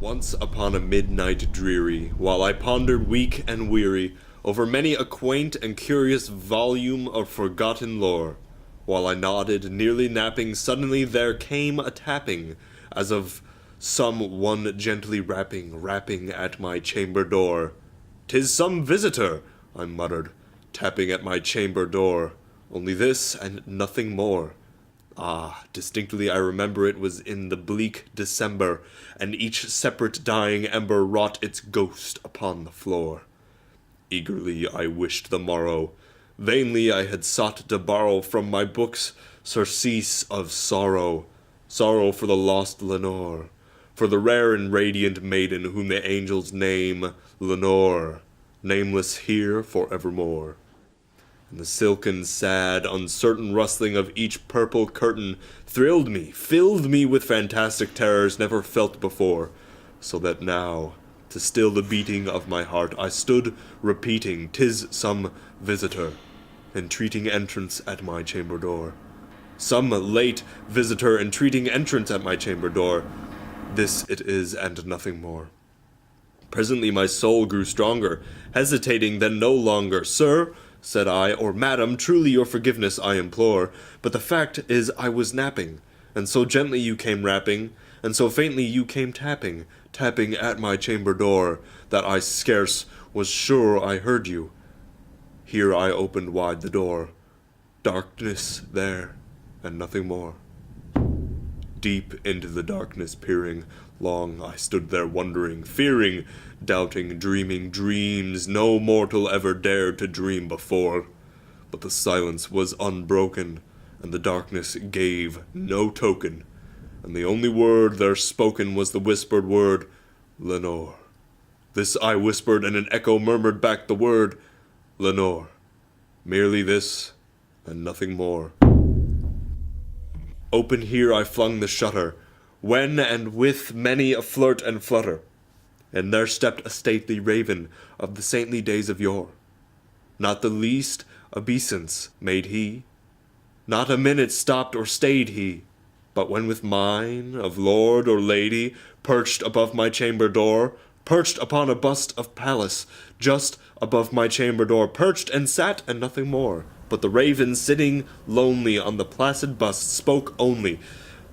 Once upon a midnight dreary, while I pondered weak and weary over many a quaint and curious volume of forgotten lore, while I nodded, nearly napping, suddenly there came a tapping, as of some one gently rapping at my chamber door. "'Tis some visitor," I muttered, tapping at my chamber door. Only this, and nothing more. Ah, distinctly I remember it was in the bleak December, and each separate dying ember wrought its ghost upon the floor. Eagerly I wished the morrow. Vainly I had sought to borrow from my books surcease of sorrow. Sorrow for the lost Lenore, for the rare and radiant maiden whom the angels name Lenore, nameless here forevermore. And the silken, sad, uncertain rustling of each purple curtain thrilled me, filled me with fantastic terrors never felt before, so that now, to still the beating of my heart, I stood repeating, "'Tis some visitor, entreating entrance at my chamber door. Some late visitor entreating entrance at my chamber door. This it is, and nothing more." Presently my soul grew stronger, hesitating then no longer. "Sir," said I, "or madam, truly your forgiveness I implore, but the fact is I was napping, and so gently you came rapping, and so faintly you came tapping at my chamber door, that I scarce was sure I heard you. Here I opened wide the door. Darkness there, and nothing more." Deep into the darkness peering, long I stood there wondering, fearing, doubting, dreaming dreams no mortal ever dared to dream before. But the silence was unbroken, and the darkness gave no token, and the only word there spoken was the whispered word, "Lenore." This I whispered, and an echo murmured back the word, "Lenore." Merely this, and nothing more. Open here I flung the shutter, when and with many a flirt and flutter, and there stepped a stately raven of the saintly days of yore. Not the least obeisance made he, not a minute stopped or stayed he, but when with mine of lord or lady perched above my chamber door, perched upon a bust of Pallas, just above my chamber door, perched and sat and nothing more. But the raven, sitting lonely on the placid bust, spoke only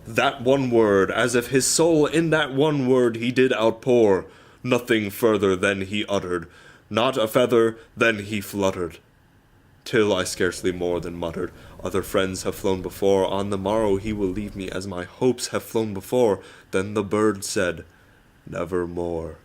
that one word, as if his soul in that one word he did outpour. Nothing further than he uttered, not a feather then he fluttered, till I scarcely more than muttered, "Other friends have flown before, on the morrow he will leave me as my hopes have flown before." Then the bird said, "Nevermore."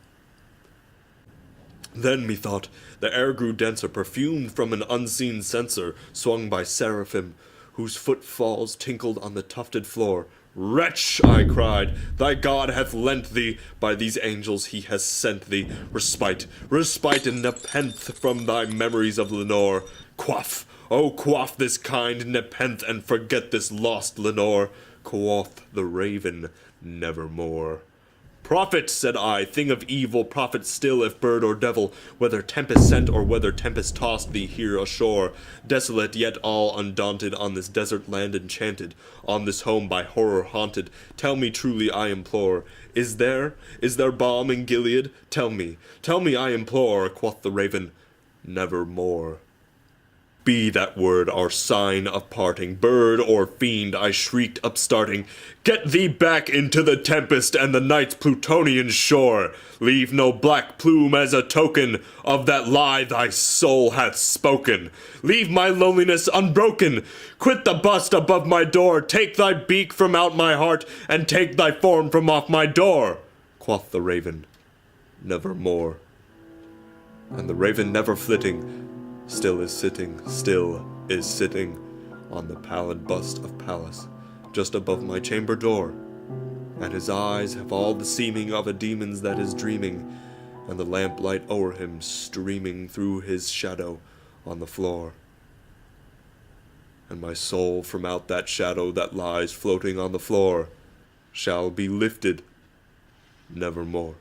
Then, methought, the air grew denser, perfumed from an unseen censer, swung by seraphim, whose footfalls tinkled on the tufted floor. "Wretch," I cried, "thy God hath lent thee, by these angels he has sent thee, respite, respite and nepenthe from thy memories of Lenore. Quaff, oh quaff this kind nepenthe, and forget this lost Lenore." Quoth the raven, "Nevermore." "Prophet," said I, "thing of evil, prophet still, if bird or devil, whether tempest sent or whether tempest tossed thee here ashore, desolate yet all undaunted, on this desert land enchanted, on this home by horror haunted, tell me truly I implore, is there balm in Gilead? Tell me, I implore." Quoth the raven, "Nevermore." Be that word our sign of parting, bird or fiend, I shrieked upstarting, "Get thee back into the tempest and the night's Plutonian shore. Leave no black plume as a token of that lie thy soul hath spoken. Leave my loneliness unbroken. Quit the bust above my door. Take thy beak from out my heart, and take thy form from off my door." Quoth the raven, "Nevermore." And the raven, never flitting, still is sitting on the pallid bust of Pallas, just above my chamber door, and his eyes have all the seeming of a demon's that is dreaming, and the lamplight o'er him streaming through his shadow on the floor. And my soul from out that shadow that lies floating on the floor shall be lifted nevermore.